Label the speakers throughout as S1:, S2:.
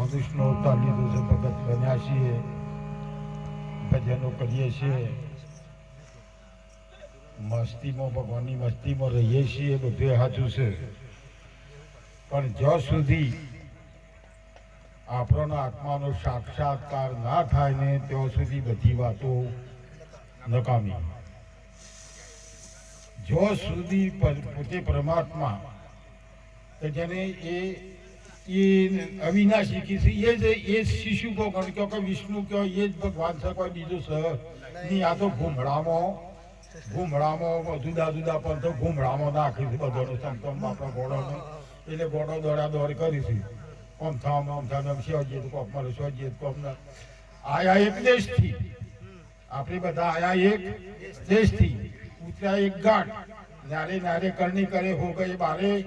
S1: મનુષ્યનો અવતાર લીધો છે, ભગત બન્યા છીએ, ભજનો કરીએ છીએ, મસ્તીમાં ભગવાનની મસ્તીમાં રહીએ છીએ, બધું સાચું છે. પણ જ્યાં સુધી આપણો આત્માનો સાક્ષાત્કાર ના થાય ને ત્યાં સુધી બધી વાતો નકામી. જ્યાં સુધી પોતે પરમાત્મા જેને એ અવિનાશી કીધી એ શિશુ કો ગણ કયો કે વિષ્ણુ કયો એ જ ભગવાન છે, કોઈ બીજું છે નહીં. આ તો ઘૂમડામાં જુદા જુદા પણ તો ઘૂમડામાં નાખી છે બધાનો સંતમ આપણો ઘોડોનો, એટલે ઘોડો દોડા દોડ કરી છે. આમ થામ સોજીએ તો કોપ મળે, સોજીએ તો કોપ ના. આયા એક દેશથી, આપણે બધા આયા એક દેશથી, ઉતર્યા એક ઘાટ, નારે નારે કરણી કરે હો ગઈ બારે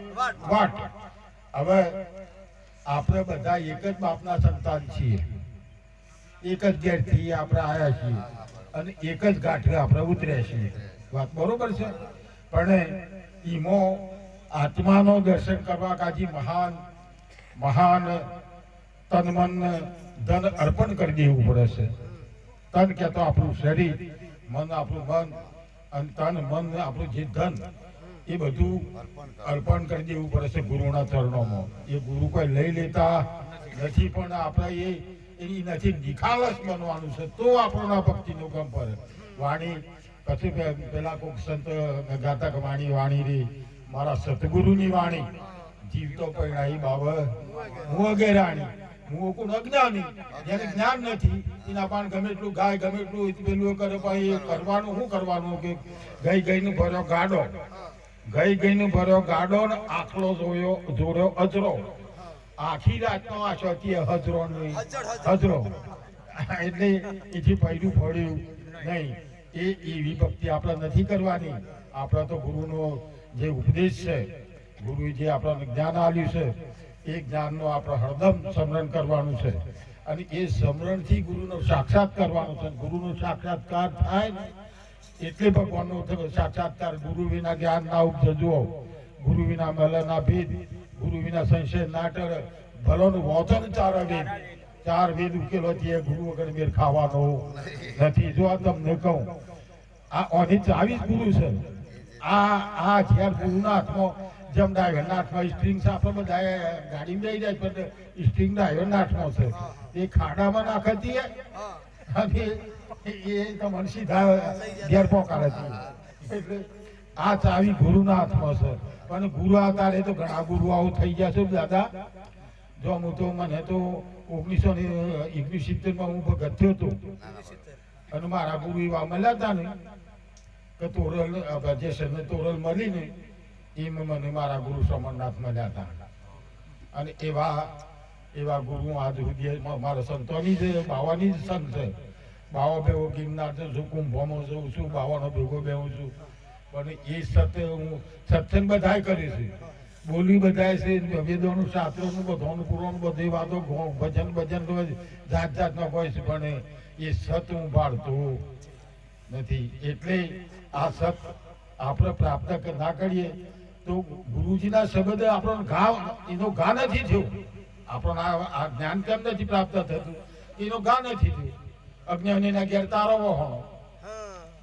S1: વાટ. હવે આપણે બધા એક જ બાપના સંતાન છીએ, એક જ ઘેરથી આપણે આવ્યા છીએ અને એક જ ઘાટે આપણે ઉતર્યા છીએ. વાત બરોબર છે. પણ ઈમો આત્માનો દર્શન કરવા કાજી મહાન તન મન ધન અર્પણ કરી દેવું પડે છે. તન કહેતો આપણું શરીર, મન આપણું મન, અને તન મન આપણું જે ધન એ બધું અર્પણ કરી દેવું પડે છે ગુરુના ચરણોમાં. એ ગુરુ કોઈ લઈ લેતા નથી, પણ આપણે એની નથી નિખાલસ બનવાનું છે, તો આપણો ભક્તિનું ગમ પડે. વાણી પછી પેલા કોઈક સંત ગાતા કે વાણી રે મારા સતગુરુની વાણી, જીવતો પરિણાઈ બાબત હું અગેરાણી, હું કોણ અજ્ઞાની, જેને જ્ઞાન નથી એના પણ ગમે એટલું ગાય, ગમે એટલું પેલું કરે, પણ એ કરવાનું શું કરવાનું કે ગઈનું ભર્યો ગાડો ને આખલો જોડ્યો અજરો. આખી રાતનો આ ચોથી હજરો એટલે એથી પહેલું ફળ્યું નહીં. એવી ભક્તિ આપણે નથી કરવાની. આપણે તો ગુરુનો જે ઉપદેશ છે, ગુરુ જે આપણને જ્ઞાન આપ્યું છે, એ જ્ઞાનનો આપણે હરદમ સ્મરણ કરવાનું છે, અને એ સ્મરણથી ગુરુનો સાક્ષાત કરવાનો છે. ગુરુનો સાક્ષાત્કાર થાય એટલે ભગવાનનો સાક્ષાત્કાર. ગુરુ વિના જ્ઞાન ના ઉપજવો, ગુરુ વિના મલ ના ભેદ, ગુરુ વિના સંશય ના ટળે, ભલોનું વોચન ચાર વેદ ઉકેલોથી ગુરુ વગર મેર ખાવાનો નથી. જો આ તમને કહું, આ ઓની ચાવી ગુરુ છે. આ જ્યારે ગુરુના હાથમાં, જેમ ડ્રાઈવરના હાથમાં સ્ટ્રિંગ છે, આપણે બધા ગાડી જઈ જાય પણ સ્ટ્રિંગ ડ્રાઈવરના હાથમાં છે, એ ખાડામાં નાખતી અને એ તમને સીધા ઘેર પહોંચાડે છે. એટલે આ ચાવી ગુરુના હાથમાં છે. પણ ગુરુ આધારે તો ઘણા ગુરુ આવું થઈ ગયા છે દાદા. જો હું તો મને તો 1969 હું ભગત થયો હતો, અને મારા ગુરુ એવા મળ્યા હતા ને કે તોરલ મળી ને એમાં મને મારા ગુરુ સોમનાથ મળ્યા હતા. અને એવા ગુરુ આજ સુધી મારા સંતોની જ બાવાની જ સંત છે. બાવા ભેગો ગિરનાર છું, કુંભોમાં જઉં છું, બાવાનો ભેગો બેહું છું. પણ એ હું સત્સંગ બધાય કરે છે, બોલી બધાય છે, વેદોનું શાસ્ત્રોનું બધાનું પુરાણું બધી વાતો ભજન જાત જાતનો હોય છે, પણ એ સત હું પાડતો નથી. એટલે આ સત આપણે પ્રાપ્ત ના કરીએ તો ગુરુજીના શબ્દ આપણો એનો ઘા નથી થયો. આપણને આ જ્ઞાન કેમ નથી પ્રાપ્ત થતું? એનો ઘા નથી થયો. અજ્ઞાનીના ઘેર તારો વહોણો,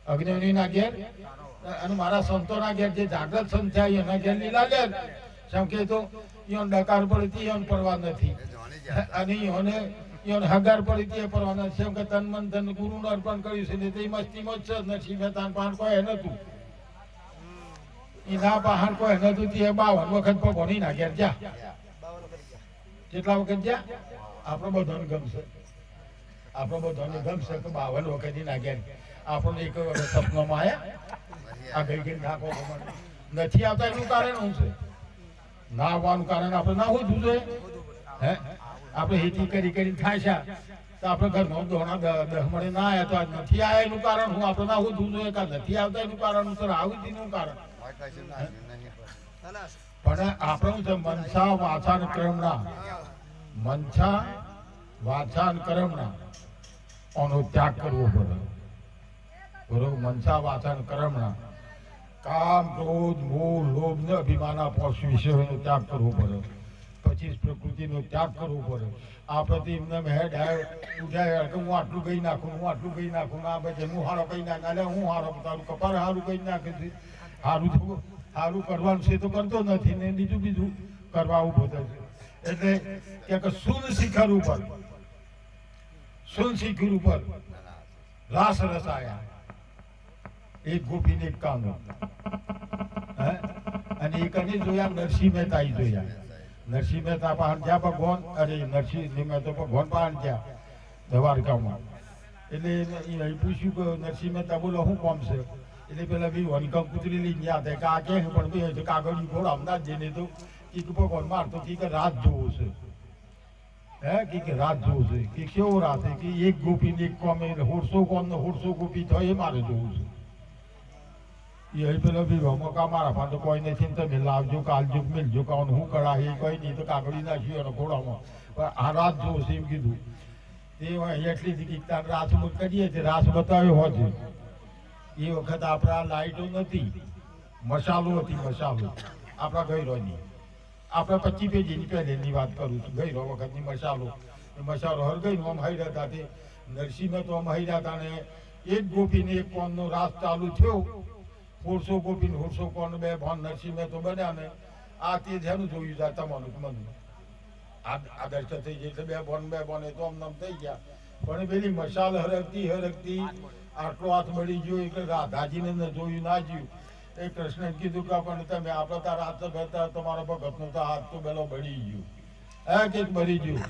S1: અજ્ઞાનીના ઘેર અને મારા સંતોના ઘેર જે જાગ્રત સંત થયા એના ઘેર લીલા લેર જેમ કે તો ઈઓન ડકાર પડતી ઈઓન પડવા નથી, અને ઈઓને હગાર પડતી એ પડવા નથી. એમ કે તન મન ધન ગુરુને અર્પણ કર્યું છે ને તે મસ્તીમાં જ છે. નથી મેં પાન કોઈ નતું, એના બહાર કોઈ નતું. તે 52 વખત ભગવાની ના ઘેર જા. કેટલા વખત જા? આપણો બધાને ગમશે, આપણો બધાને ગમશે કે 52 વખત ના ઘેર. આપણને એક વખત સપનામાં આવ્યા, આ ગઈ નાખો નથી આવતા. એનું કારણ શું છે? ના આવવાનું કારણ આપણે ના હોતું જોઈએ. હે આપણે હેતી કરી થાય છે તો આપણે ઘરમાં દોણા 10 મળે ના આવ્યા તો આજ નથી આવ્યા એનું કારણ હું આપણે ના હોતું જોઈએ. કાં નથી આવતા એનું કારણ સર આવું એનું કારણ. પણ આપણું છે મનસા વાચાન કર્મના આનો ત્યાગ કરવો પડે. બરોબર? મનસા વાચાન કર્મના કામ, ક્રોધ, મોહ, લોભ ને અભિમાન પોષ વિષયનો ત્યાગ કરવો પડે. પછી પ્રકૃતિનો ત્યાગ કરવો પડે. આપણે તો એમને હેડ ઉઠાય કે હું આટલું કહી નાખું, હું આટલું કહી નાખું, આ પછી હું હારો કહી નાખ, એટલે હું હારો તારું કપાર સારું કહી નાખે છે. સારું કરવાનું છે તો કરતો નથી ને બીજું કરવા ઉભો થશે. એટલે કે સુન શિખર ઉપર રાસ રસાયા એક ગોપીને એક કાનો. અને એક અને જોયા નરસિંહ મહેતા જોયા. નરસિંહ મહેતા પાંડ્યા ભગવાન, અરે નરસિંહ મહેતા ભગવાન પાંડ્યા દ્વારકામાં. એટલે એ પૂછ્યું કે નરસિંહ મહેતા બોલો શું કોમ છે? એટલે પેલા બી વનકમ કૂતરી લઈને ગયા હતા કે આ કે પણ બે કાગળની ઘોડ અમદાવાદ જઈને તો એક ભગવાન મારતો કે રાત જોવો છે. કે રાત જોવું છે કે કેવો રાત કે એક ગોપી ને એક કોમે 150 ગોપી થાય એ મારે જોવું છે. એ પેલો બી મકા મારા પાસે કોઈ નથી ને તમે લાવજો કાલજો મિલજો કાઉન હું કરાય એ કોઈ નહીં તો કાગળી નાખ્યું અને ઘોડામાં. પણ આ રાત જોવું છે એમ કીધું. તે એટલી કે રાસ કરીએ તે રાસ બતાવ્યો હોય. એ વખત આપણા લાઈટો નથી, મસાલો હતી. મસાલો આપણા ગઈરોની, આપણે 25 પેજીની પહેલેની વાત કરું છું. ગઈરો વખતની મસાલો હરગઈ આમ હૈરા હતા. તે નરસિંહ તો આમ હૈરા હતા ને એક ગોપીને એક કોણનો રાસ ચાલુ થયો. 150 ગોપીને 150 કોણ બે ભણ નરસિંહ તો બન્યા ને આ તે જેનું જોયું જાય તમારું મન આદર્શ થઈ જાય. એટલે બે ભણ એ તો આમ નામ થઈ ગયા. પણ પેલી મસાલ હરકતી આટલો હાથ મળી ગયો એટલે રાધાજીને જોયું ના જોયું. એ કૃષ્ણએ કીધું કે પણ તમે આપણે તારા હાથ ભરતા તમારા ભગતનો તો હાથ તો પેલો બળી ગયો. કે બળી ગયું.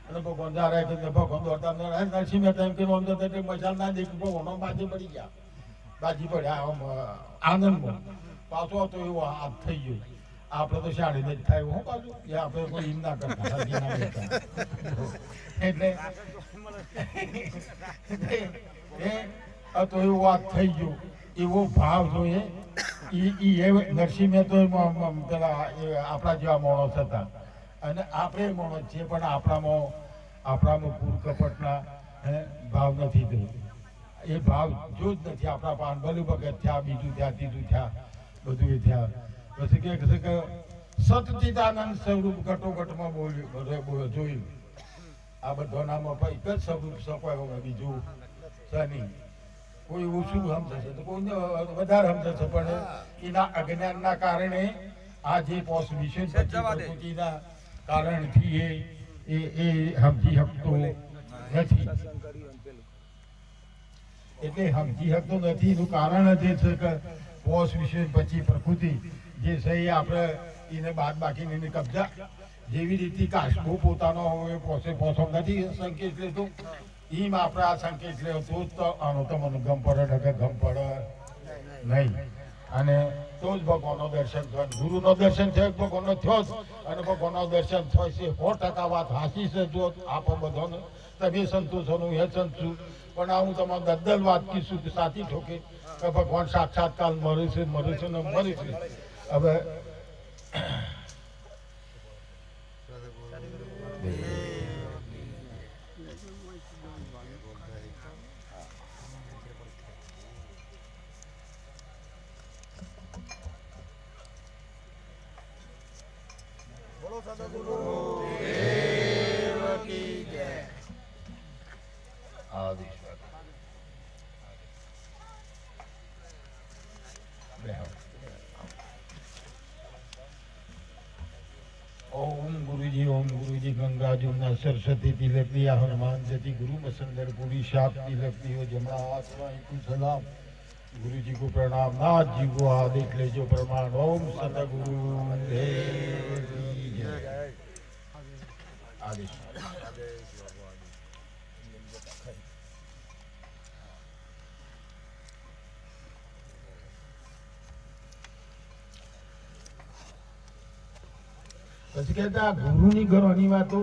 S1: અને ભગવાન જારે કે ભગવાન દોડતા નરસિંહ મહેતા એમ કે મસાલ ના દેખ્યું ભગવાન બાજી પડી ગયા. બાજી પડ્યા આમ આનંદમાં. પાછો તો એવો હાથ થઈ ગયો. આપણે તો શાળીને જ થાય હું પાછું કે આપણે કોઈ હિમ ના કરતા એટલે તો એવો વાત થઈ ગયો. એવો ભાવ જોઈએ. નરસિંહ તો પેલા આપણા જેવા માણસ હતા અને આપણે માણસ છીએ પણ આપણામાં પૂર કપટના ભાવ નથી થયો. એ ભાવ જો જ નથી આપણા પાન બલુ ભગત થયા, બીજું થયા, ત્રીજું થયા, બધું એ થયા. પછી કે સતચિદાનંદ સ્વરૂપ ઘટોઘટમાં જોયું. આ બધાનામાં એક જ સ્વરૂપ સપાયો, બીજું નહીં. કોઈ ઓછું સમજશે તો કોઈને વધારે સમજશે. પણ એના અજ્ઞાનના કારણે આ જે વિશે પ્રકૃતિના કારણથી એ સમજી શકતો નથી. એટલે સમજી શકતો નથી એનું કારણ જ એ છે કે પોષ વિશે પછી પ્રકૃતિ જે છે એ આપણે એને બાદ બાકીને એને કબજા. જેવી રીતે કાશબો પોતાનો હોય પોસો નથી સંકેત લેતો, એમ આપણે આ સંકેત લેવો તો આનો તો મને ગમ પડે કે ગમ પડે નહીં. અને તો જ ભગવાનનો દર્શન થયો. ગુરુનો દર્શન થયો, ભગવાનનો થયો જ. અને ભગવાનનો દર્શન થયો છે 100% વાત હાચી છે. જો આપો બધાને તમે સંતોષોનું એ સંતોષ. પણ આ હું તમારે દદ્દલ વાત કીધું કે સાચી ઠોકે કે ભગવાન સાક્ષાત્કાર મળે છે ને મળે છે. હવે ओम गुरुजी गंगा जमुना सरस्वती तिलकती हनुमान जति गुरु मसंदर पूरी शाप तिलकती हो जमना आसमां सलाम. गुरुजी को प्रणाम. नाथ जी को आदेश ले जो प्रमाण. ओम सतगुरु देव की जय. आदेश પછી કહેતા ગુરુની ઘરોની વાતો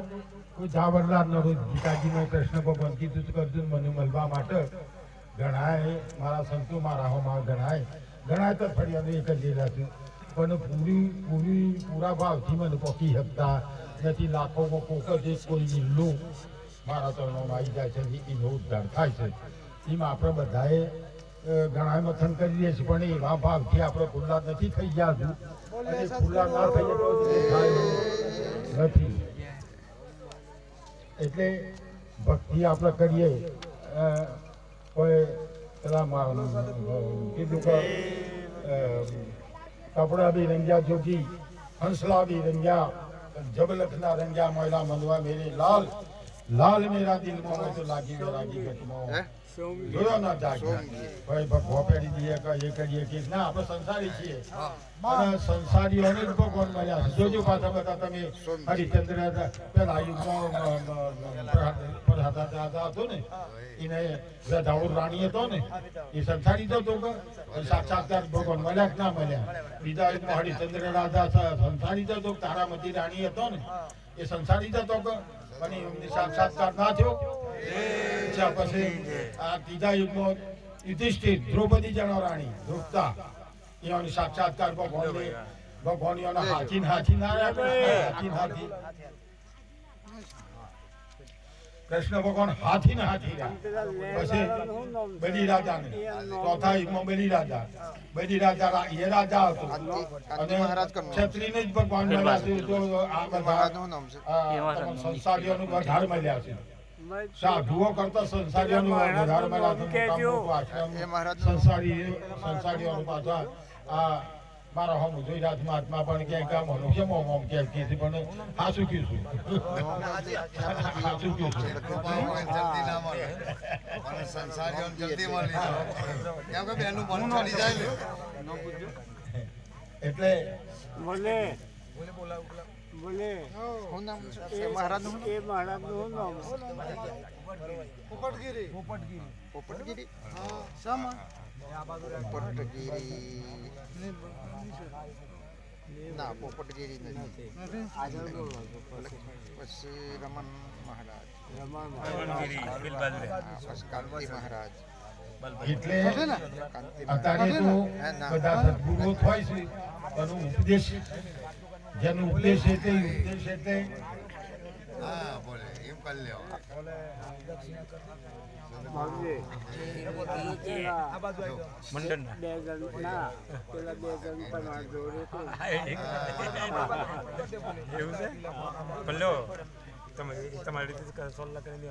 S1: કોઈ જાવરલાલ ગીતાજીમાં કૃષ્ણ ભગવાન કીધું કરજો મને મળવા માટે ઘણાય મારા સંતો મારા હોમાં ઘણાય તો ફળિયાનું એક જ છે. પણ પૂરા ભાવથી મને પોકી શકતા નથી. લાખોમાં કોક જ કોઈ મિલ્લું મારા ચરણોમાં આવી જાય છે એનો ઉદ્ધાર થાય છે. એમાં આપણે બધાએ ઘણા મથન કરીએ છીએ પણ એવા ભાવથી આપણે ખુલ્લા નથી થઈ ગયા. અને ખુલ્લા ના થઈએ તો થાય નથી. એટલે ભક્તિ આપણે કરીએ, કોઈ પેલા કીધું કે કપડા બી રંગ્યા જોગી, હંસલા બી રંગ્યા, જબલખના રંગ્યા, મોયલા મનવા મેરે લાલ, લાલ મેરા દિલ મોં તો લાગી વેરાગી ગટમો જોયો ના જાગે. ભાઈ ભગવો પેડી દઈએ કે એ કરીએ કે ના, આપણે સંસારી છીએ અને સંસારીઓને જ ભગવાન મળ્યા છે. જોજો પાછા બધા તમે હરિચંદ્ર પેલા હતો ને, એને રાજાઉર રાણી હતો ને, એ સંસારી જ હતો કે સાક્ષાત્કાર ભગવાન મળ્યા કે ના મળ્યા? બીજા હરિચંદ્ર રાજા સંસારી જ હતો, તારામતી રાણી હતો ને, એ સંસારી જ હતો કે પણ એમને સાક્ષાત્કાર ના થયો. પછી આ ત્રીજા યુગમાં યુધિષ્ઠિર, દ્રૌપદી જણો રાણી દ્રુપદા, એનો સાક્ષાત્કાર ભગવાન એનો હાથી ના હાથી કૃષ્ણ ભગવાન હાથી ને હાથી રહ્યા. પછી બલી રાજા ને ચોથા યુગમાં બલી રાજા એ રાજા હતો અને ક્ષત્રિયને જ ભગવાન મળ્યા છે. તો આ બધા સંસારીઓનું વધારે મળ્યા છે. સાધુઓ કરતા સંસારીઓનું વધારે મળ્યા છે. સંસારીઓનું પાછા આ મારા હમ ગુજરાત મહાત્મા પણ ક્યાંક કામ મનુષ્ય મોમ ક્યાંક કીધી પણ હા શું કીધું એટલે
S2: બોલે મહારાજ નું નામ પોપટગીરી. પોપટગીરી ના, પોપટગીરી નથી. પછી રમણ મહારાજ, કાંતિ મહારાજ.
S1: એટલે અત્યારે તો બધા સદગુરુઓ હોય છે, એનો ઉપદેશ જેનો ઉપદેશ છે તે ઉપદેશ એટલે
S3: તમારી રીતે સોલ્વ કરી દો.